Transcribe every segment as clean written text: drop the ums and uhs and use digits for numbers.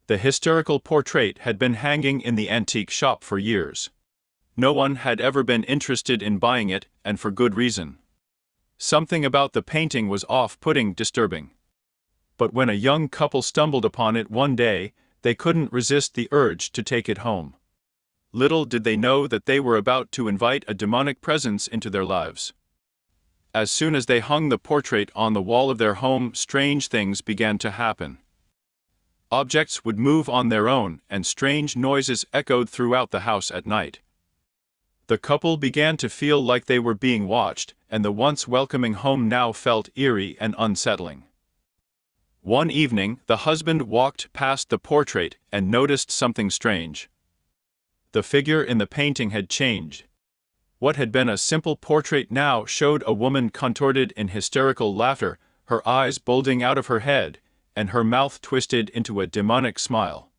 The hysterical portrait had been hanging in the antique shop for years. No one had ever been interested in buying it, and for good reason. Something about the painting was off-putting, disturbing. But when a young couple stumbled upon it one day, they couldn't resist the urge to take it home. Little did they know that they were about to invite a demonic presence into their lives. As soon as they hung the portrait on the wall of their home, strange things began to happen. Objects would move on their own, and strange noises echoed throughout the house at night. The couple began to feel like they were being watched, and the once welcoming home now felt eerie and unsettling. One evening, the husband walked past the portrait and noticed something strange. The figure in the painting had changed. What had been a simple portrait now showed a woman contorted in hysterical laughter, her eyes bulging out of her head, and her mouth twisted into a demonic smile.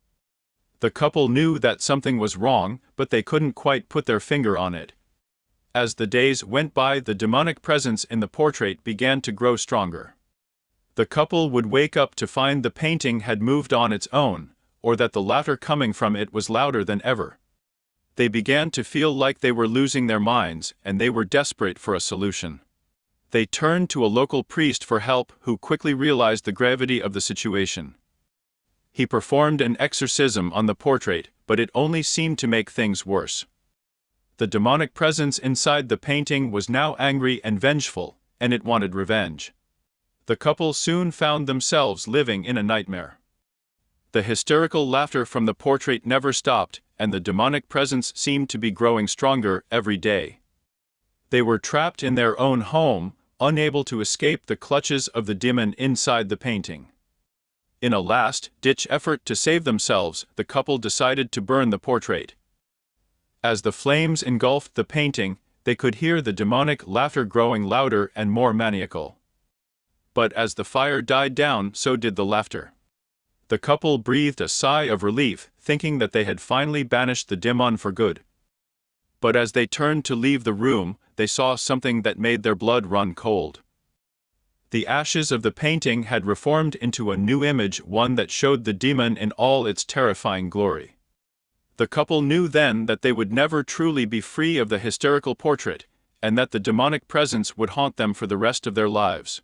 The couple knew that something was wrong, but they couldn't quite put their finger on it. As the days went by, the demonic presence in the portrait began to grow stronger. The couple would wake up to find the painting had moved on its own, or that the laughter coming from it was louder than ever. They began to feel like they were losing their minds, and they were desperate for a solution. They turned to a local priest for help, who quickly realized the gravity of the situation. He performed an exorcism on the portrait, but it only seemed to make things worse. The demonic presence inside the painting was now angry and vengeful, and it wanted revenge. The couple soon found themselves living in a nightmare. The hysterical laughter from the portrait never stopped, and the demonic presence seemed to be growing stronger every day. They were trapped in their own home, unable to escape the clutches of the demon inside the painting. In a last-ditch effort to save themselves, the couple decided to burn the portrait. As the flames engulfed the painting, they could hear the demonic laughter growing louder and more maniacal. But as the fire died down, so did the laughter. The couple breathed a sigh of relief, thinking that they had finally banished the demon for good. But as they turned to leave the room, they saw something that made their blood run cold. The ashes of the painting had reformed into a new image, one that showed the demon in all its terrifying glory. The couple knew then that they would never truly be free of the hysterical portrait, and that the demonic presence would haunt them for the rest of their lives.